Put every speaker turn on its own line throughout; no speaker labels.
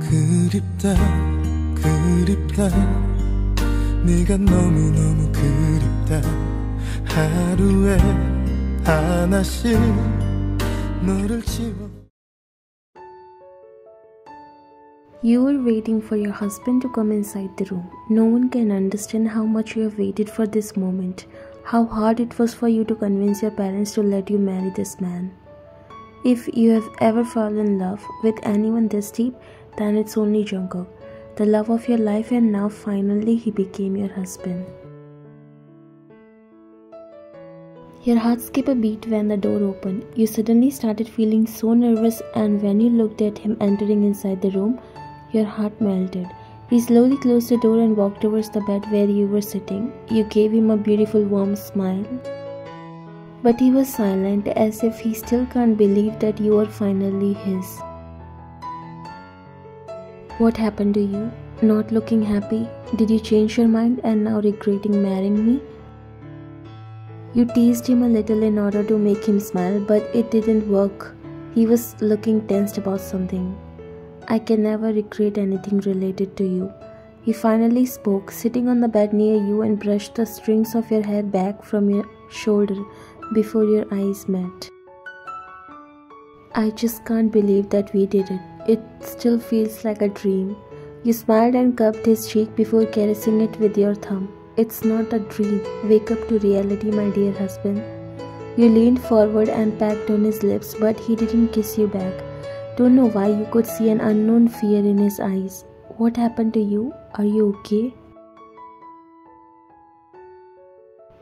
그립다 그립다 네가 너무너무 그립다 하루에 하나씩 너를 지워.
You were waiting for your husband to come inside the room. No one can understand how much you have waited for this moment, how hard it was for you to convince your parents to let you marry this man. If you have ever fallen in love with anyone this deep, then it's only Jungkook, the love of your life, and now finally he became your husband. Your heart skipped a beat when the door opened. You suddenly started feeling so nervous, and when you looked at him entering inside the room, your heart melted. He slowly closed the door and walked towards the bed where you were sitting. You gave him a beautiful warm smile. But he was silent, as if he still can't believe that you are finally his. What happened to you? Not looking happy? Did you change your mind and now regretting marrying me? You teased him a little in order to make him smile, but it didn't work. He was looking tensed about something. I can never regret anything related to you. He finally spoke, sitting on the bed near you, and brushed the strings of your hair back from your shoulder before your eyes met. I just can't believe that we did it. It still feels like a dream. You smiled and cupped his cheek before caressing it with your thumb. It's not a dream. Wake up to reality, my dear husband. You leaned forward and pecked on his lips, but he didn't kiss you back. Don't know why. You could see an unknown fear in his eyes. What happened to you? Are you okay?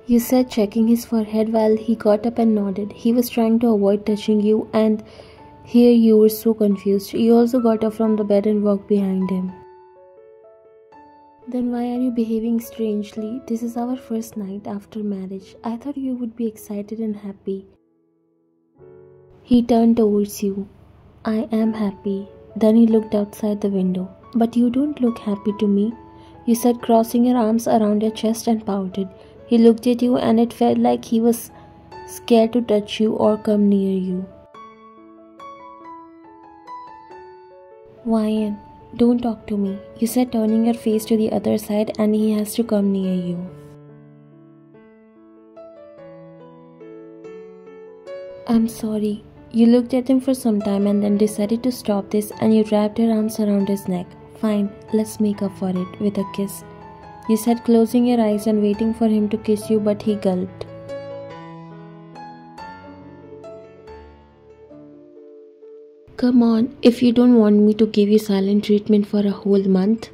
You said, checking his forehead while he got up and nodded. He was trying to avoid touching you, and here you were so confused. You also got up from the bed and walked behind him. Then why are you behaving strangely? This is our first night after marriage. I thought you would be excited and happy. He turned towards you. I am happy. Then he looked outside the window. But you don't look happy to me. You said, crossing your arms around your chest, and pouted. He looked at you, and it felt like he was scared to touch you or come near you. Wyan, don't talk to me. You said, turning your face to the other side, and he has to come near you. I'm sorry. You looked at him for some time and then decided to stop this, and you wrapped your arms around his neck. Fine, let's make up for it with a kiss. You said, closing your eyes and waiting for him to kiss you, but he gulped. Come on, if you don't want me to give you silent treatment for a whole month,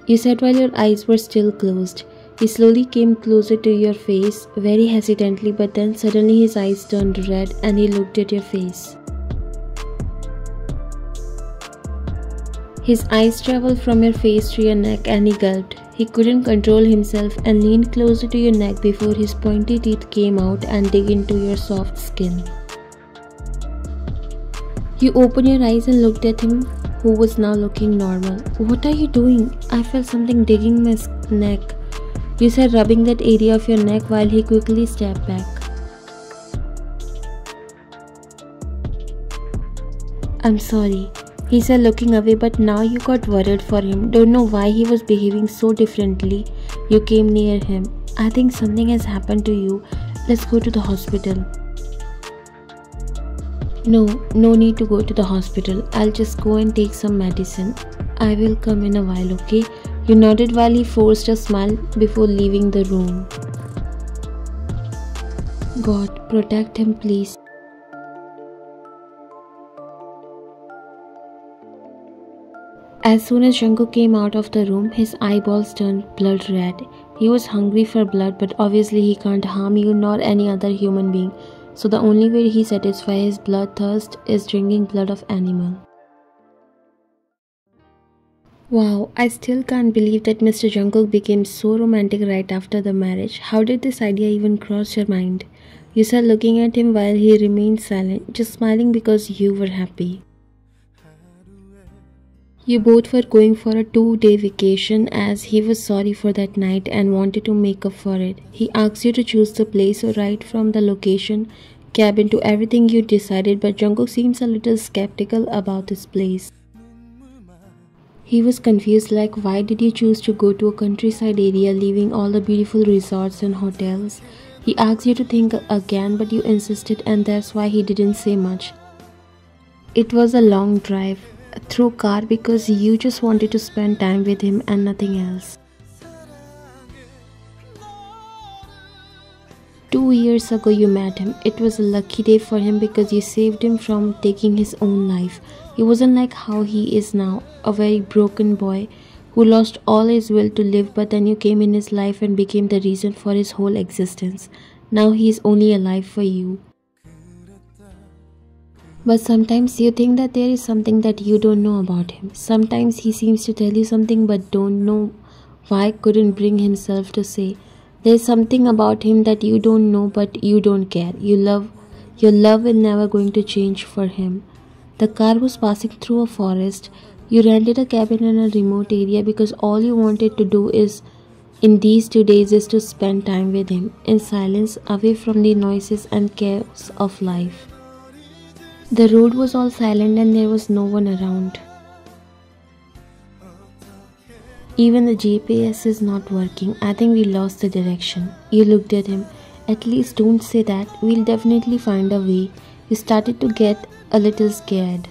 you said while your eyes were still closed. He slowly came closer to your face, very hesitantly, but then suddenly his eyes turned red and he looked at your face. His eyes traveled from your face to your neck and he gulped. He couldn't control himself and leaned closer to your neck before his pointy teeth came out and dug into your soft skin. You opened your eyes and looked at him, who was now looking normal. What are you doing? I felt something digging my neck. You said, rubbing that area of your neck, while he quickly stepped back. I'm sorry, he said, looking away, but now you got worried for him. Don't know why he was behaving so differently. You came near him. I think something has happened to you. Let's go to the hospital. No need to go to the hospital. I'll just go and take some medicine. I will come in a while, okay? You nodded while he forced a smile before leaving the room. God, protect him, please. As soon as Jungkook came out of the room, his eyeballs turned blood red. He was hungry for blood, but obviously he can't harm you nor any other human being. So the only way he satisfies his bloodthirst is drinking blood of animal. Wow, I still can't believe that Mr. Jungkook became so romantic right after the marriage. How did this idea even cross your mind? You said, looking at him while he remained silent, just smiling because you were happy. You both were going for a 2-day vacation, as he was sorry for that night and wanted to make up for it. He asked you to choose the place right from the location, cabin to everything you decided, but Jungkook seems a little skeptical about this place. He was confused, like, why did you choose to go to a countryside area, leaving all the beautiful resorts and hotels? He asked you to think again, but you insisted, and that's why he didn't say much. It was a long drive through car because you just wanted to spend time with him and nothing else. 2 years ago you met him. It was a lucky day for him because you saved him from taking his own life. He wasn't like how he is now, a very broken boy who lost all his will to live, but then you came in his life and became the reason for his whole existence. Now he is only alive for you. But sometimes you think that there is something that you don't know about him. Sometimes he seems to tell you something but don't know why, couldn't bring himself to say. There's something about him that you don't know but you don't care. Your love is never going to change for him. The car was passing through a forest. You rented a cabin in a remote area because all you wanted to do in these 2 days is to spend time with him, in silence, away from the noises and chaos of life. The road was all silent and there was no one around. Even the GPS is not working. I think we lost the direction. You looked at him. At least don't say that. We'll definitely find a way. You started to get a little scared.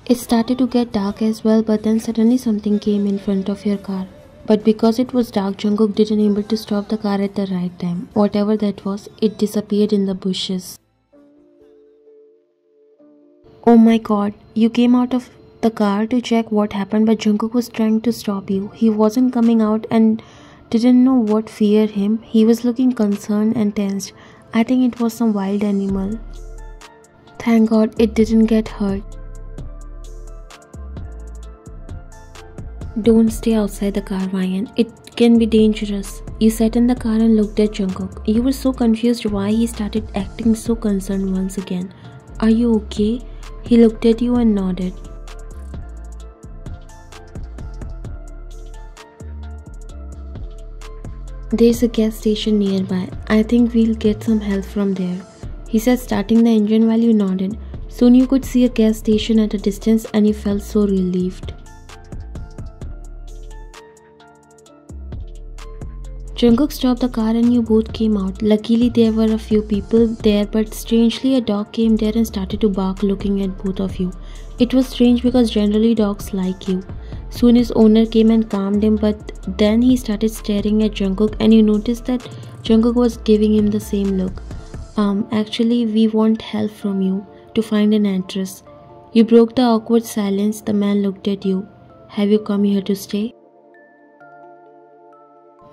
It started to get dark as well, but then suddenly something came in front of your car. But because it was dark, Jungkook didn't able to stop the car at the right time. Whatever that was, it disappeared in the bushes. Oh my god, you came out of the car to check what happened, but Jungkook was trying to stop you. He wasn't coming out and didn't know what feared him. He was looking concerned and tensed. I think it was some wild animal. Thank God it didn't get hurt. Don't stay outside the car, Ryan. It can be dangerous. You sat in the car and looked at Jungkook. You were so confused why he started acting so concerned once again. Are you okay? He looked at you and nodded. There's a gas station nearby. I think we'll get some help from there, he said, starting the engine while you nodded. Soon you could see a gas station at a distance and you felt so relieved. Jungkook stopped the car and you both came out. Luckily there were a few people there, but strangely a dog came there and started to bark, looking at both of you. It was strange because generally dogs like you. Soon his owner came and calmed him, but then he started staring at Jungkook and you noticed that Jungkook was giving him the same look. Actually we want help from you to find an address. You broke the awkward silence. The man looked at you. Have you come here to stay?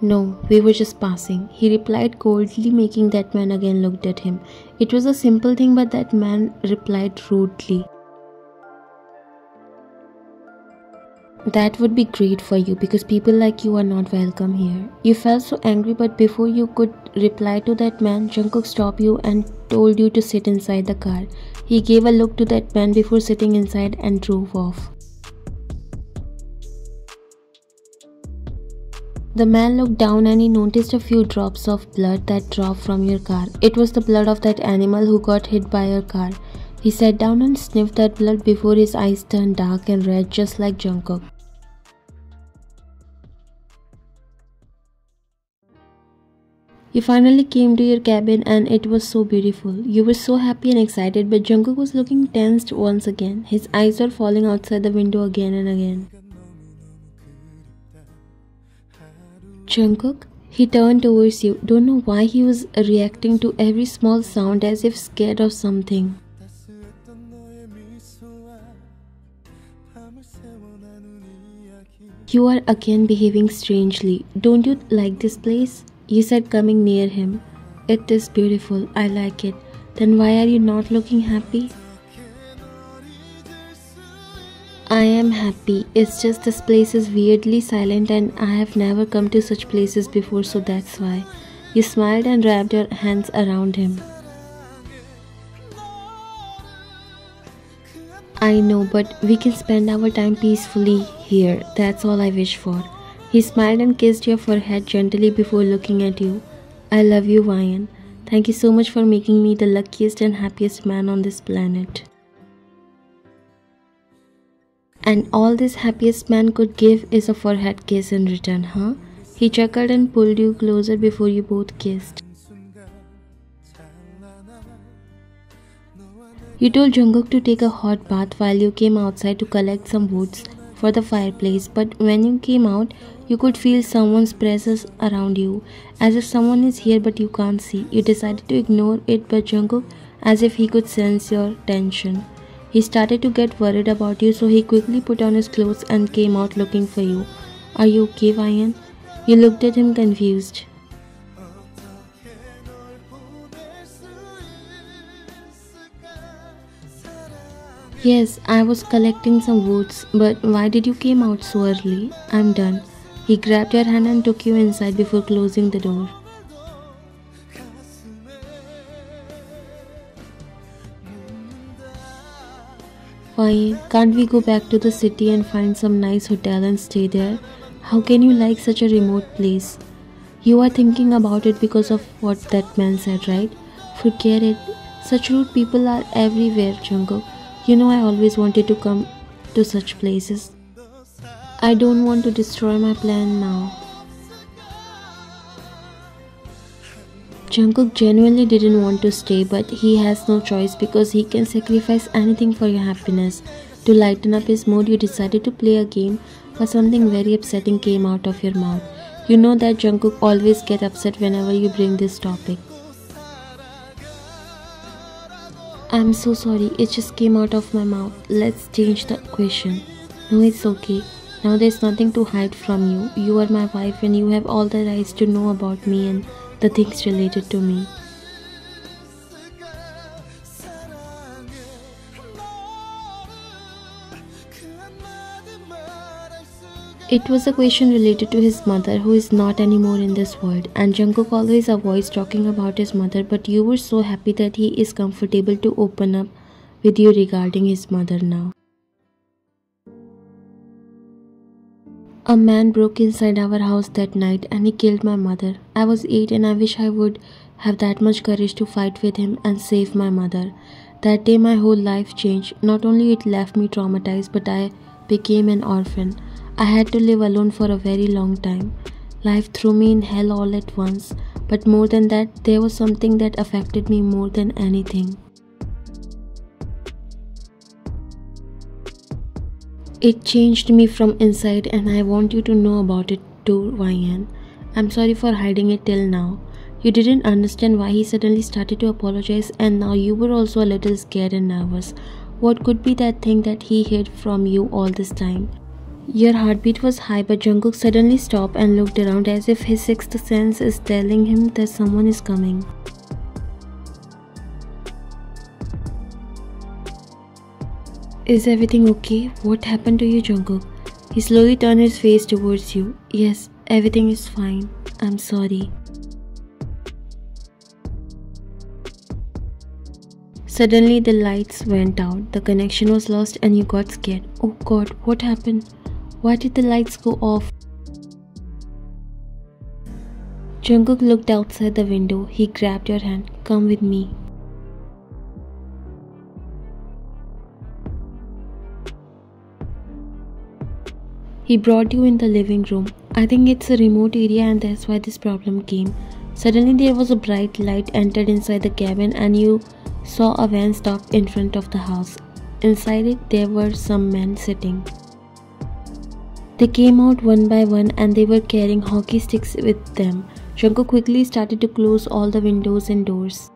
No, we were just passing, he replied coldly, making that man again looked at him. It was a simple thing, but that man replied rudely. That would be great for you because people like you are not welcome here. You felt so angry, but before you could reply to that man, Jungkook stopped you and told you to sit inside the car. He gave a look to that man before sitting inside and drove off. The man looked down and he noticed a few drops of blood that dropped from your car. It was the blood of that animal who got hit by your car. He sat down and sniffed that blood before his eyes turned dark and red, just like Jungkook. You finally came to your cabin and it was so beautiful. You were so happy and excited, but Jungkook was looking tensed once again. His eyes were falling outside the window again and again. Jungkook? He turned towards you. Don't know why he was reacting to every small sound as if scared of something. You are again behaving strangely. Don't you like this place? You said, coming near him. It is beautiful. I like it. Then why are you not looking happy? I am happy. It's just this place is weirdly silent and I have never come to such places before, so that's why. You smiled and wrapped your hands around him. I know, but we can spend our time peacefully here. That's all I wish for. He smiled and kissed your forehead gently before looking at you. I love you, Ryan. Thank you so much for making me the luckiest and happiest man on this planet. And all this happiest man could give is a forehead kiss in return, huh? He chuckled and pulled you closer before you both kissed. You told Jungkook to take a hot bath while you came outside to collect some woods for the fireplace, but when you came out, you could feel someone's presence around you, as if someone is here but you can't see. You decided to ignore it, but Jungkook, as if he could sense your tension, he started to get worried about you, so he quickly put on his clothes and came out looking for you. Are you okay, Vian? You looked at him confused. Yes, I was collecting some woods, but why did you came out so early? I'm done. He grabbed your hand and took you inside before closing the door. Why can't we go back to the city and find some nice hotel and stay there? How can you like such a remote place? You are thinking about it because of what that man said, right? Forget it. Such rude people are everywhere, Jungkook. You know I always wanted to come to such places. I don't want to destroy my plan now. Jungkook genuinely didn't want to stay, but he has no choice because he can sacrifice anything for your happiness. To lighten up his mood, you decided to play a game, but something very upsetting came out of your mouth. You know that Jungkook always gets upset whenever you bring this topic. I'm so sorry, it just came out of my mouth. Let's change the question. No, it's okay. Now there's nothing to hide from you. You are my wife and you have all the rights to know about me and the things related to me. It was a question related to his mother, who is not anymore in this world, and Jungkook always avoids talking about his mother, but you were so happy that he is comfortable to open up with you regarding his mother now. A man broke inside our house that night and he killed my mother. I was 8 and I wish I would have that much courage to fight with him and save my mother. That day my whole life changed. Not only it left me traumatized, but I became an orphan. I had to live alone for a very long time. Life threw me in hell all at once, but more than that, there was something that affected me more than anything. It changed me from inside and I want you to know about it too, Vian. I'm sorry for hiding it till now. You didn't understand why he suddenly started to apologize and now you were also a little scared and nervous. What could be that thing that he hid from you all this time? Your heartbeat was high, but Jungkook suddenly stopped and looked around as if his sixth sense is telling him that someone is coming. Is everything okay? What happened to you, Jungkook? He slowly turned his face towards you. Yes, everything is fine. I'm sorry. Suddenly the lights went out, the connection was lost and you got scared. Oh God, what happened? Why did the lights go off? Jungkook looked outside the window. He grabbed your hand. Come with me. He brought you in the living room. I think it's a remote area and that's why this problem came. Suddenly there was a bright light entered inside the cabin and you saw a van stop in front of the house. Inside it there were some men sitting. They came out one by one and they were carrying hockey sticks with them. Jungkook quickly started to close all the windows and doors.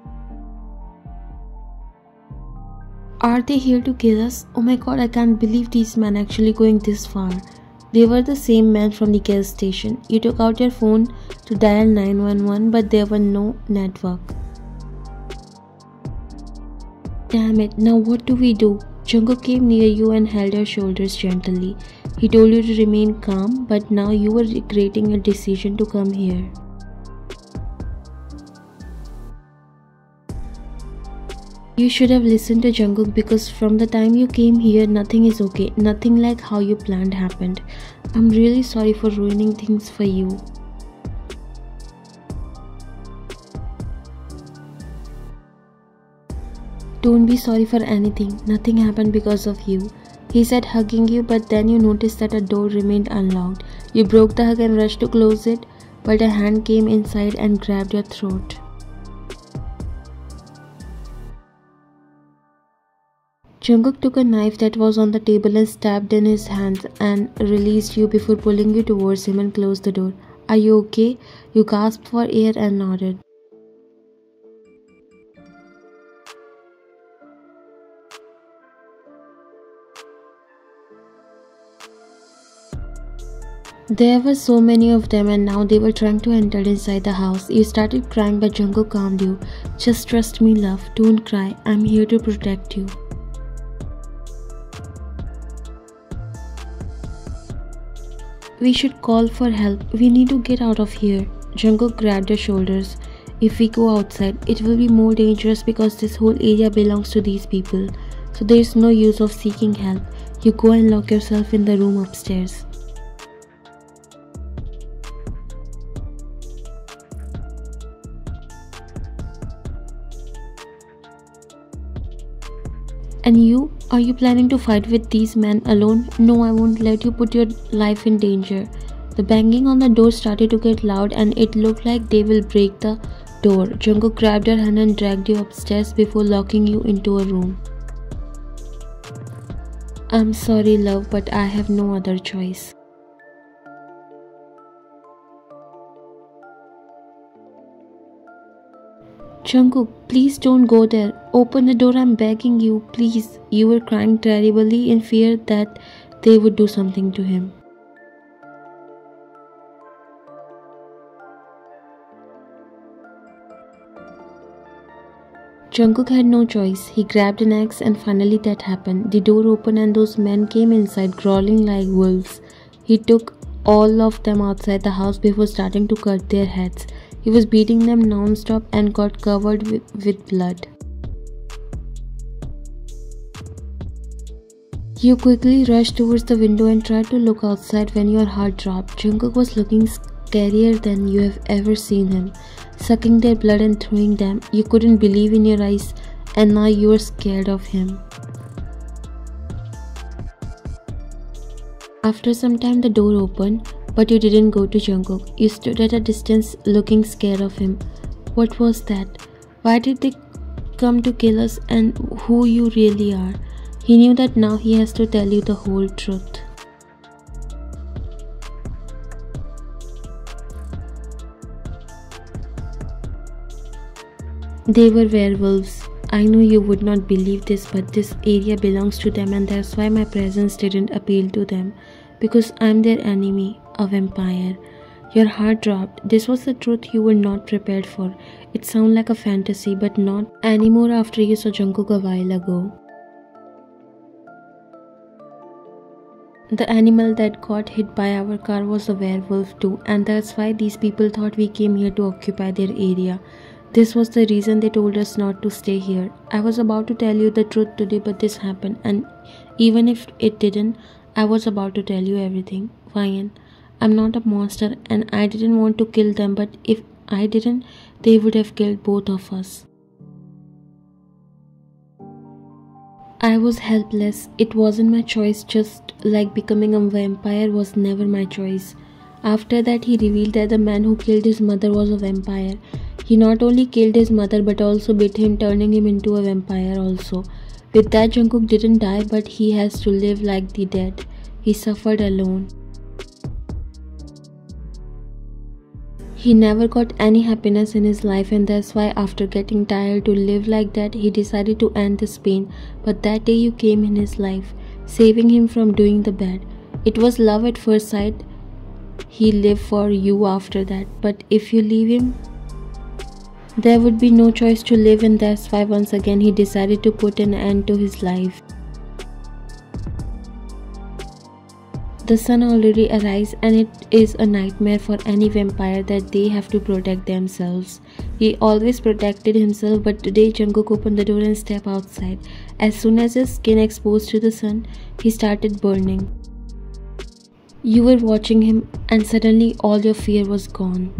Are they here to kill us? Oh my God, I can't believe these men actually going this far. They were the same men from the gas station. You took out your phone to dial 911 but there were no network. Damn it, now what do we do? Jungkook came near you and held your shoulders gently. He told you to remain calm, but now you were regretting your decision to come here. You should have listened to Jungkook because from the time you came here, nothing is okay. Nothing like how you planned happened. I'm really sorry for ruining things for you. Don't be sorry for anything. Nothing happened because of you. He said, hugging you, but then you noticed that a door remained unlocked. You broke the hug and rushed to close it, but a hand came inside and grabbed your throat. Jungkook took a knife that was on the table and stabbed in his hands and released you before pulling you towards him and closed the door. Are you okay? You gasped for air and nodded. There were so many of them and now they were trying to enter inside the house. You started crying but Jungkook calmed you. Just trust me, love. Don't cry. I'm here to protect you. We should call for help. We need to get out of here. Jungkook grabbed your shoulders. If we go outside, it will be more dangerous because this whole area belongs to these people. So there is no use of seeking help. You go and lock yourself in the room upstairs. And you? Are you planning to fight with these men alone? No, I won't let you put your life in danger. The banging on the door started to get loud and it looked like they will break the door. Jungkook grabbed your hand and dragged you upstairs before locking you into a room. I'm sorry, love, but I have no other choice. Jungkook, please don't go there. Open the door, I'm begging you, please. You were crying terribly in fear that they would do something to him. Jungkook had no choice. He grabbed an axe and finally that happened. The door opened and those men came inside growling like wolves. He took all of them outside the house before starting to cut their heads. He was beating them non-stop and got covered with blood. You quickly rushed towards the window and tried to look outside when your heart dropped. Jungkook was looking scarier than you have ever seen him, sucking their blood and throwing them. You couldn't believe in your eyes and now you were scared of him. After some time the door opened, but you didn't go to Jungkook. You stood at a distance looking scared of him. What was that? Why did they come to kill us and who you really are? He knew that now he has to tell you the whole truth. They were werewolves. I know you would not believe this, but this area belongs to them and that's why my presence didn't appeal to them. Because I'm their enemy, a vampire. Your heart dropped. This was the truth you were not prepared for. It sounded like a fantasy, but not anymore after you saw Jungkook a while ago. The animal that got hit by our car was a werewolf too, and that's why these people thought we came here to occupy their area. This was the reason they told us not to stay here. I was about to tell you the truth today, but this happened, and even if it didn't, I was about to tell you everything. Fine. I'm not a monster and I didn't want to kill them, but if I didn't, they would have killed both of us. I was helpless. It wasn't my choice, just like becoming a vampire was never my choice. After that, he revealed that the man who killed his mother was a vampire. He not only killed his mother but also bit him, turning him into a vampire also. With that, Jungkook didn't die, but he has to live like the dead. He suffered alone. He never got any happiness in his life, and that's why after getting tired to live like that, he decided to end this pain. But that day you came in his life, saving him from doing the bad. It was love at first sight. He lived for you after that, but if you leave him, there would be no choice to live, and that's why once again he decided to put an end to his life. The sun already arises and it is a nightmare for any vampire that they have to protect themselves. He always protected himself, but today Jungkook opened the door and stepped outside. As soon as his skin exposed to the sun, he started burning. You were watching him and suddenly all your fear was gone.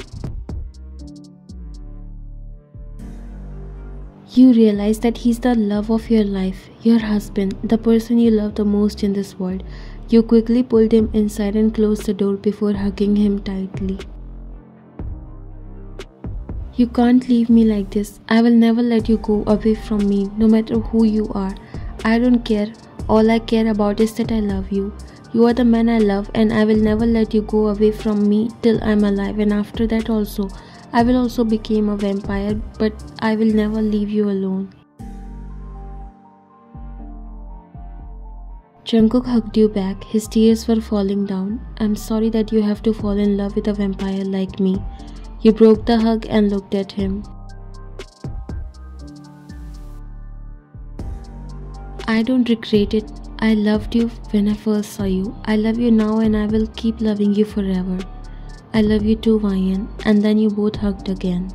You realize that he's the love of your life, your husband, the person you love the most in this world. You quickly pulled him inside and closed the door before hugging him tightly. You can't leave me like this. I will never let you go away from me, no matter who you are. I don't care. All I care about is that I love you. You are the man I love, and I will never let you go away from me till I'm alive, and after that also. I will also become a vampire, but I will never leave you alone. Jungkook hugged you back. His tears were falling down. I'm sorry that you have to fall in love with a vampire like me. You broke the hug and looked at him. I don't regret it. I loved you when I first saw you. I love you now and I will keep loving you forever. I love you too, Vian. And then you both hugged again.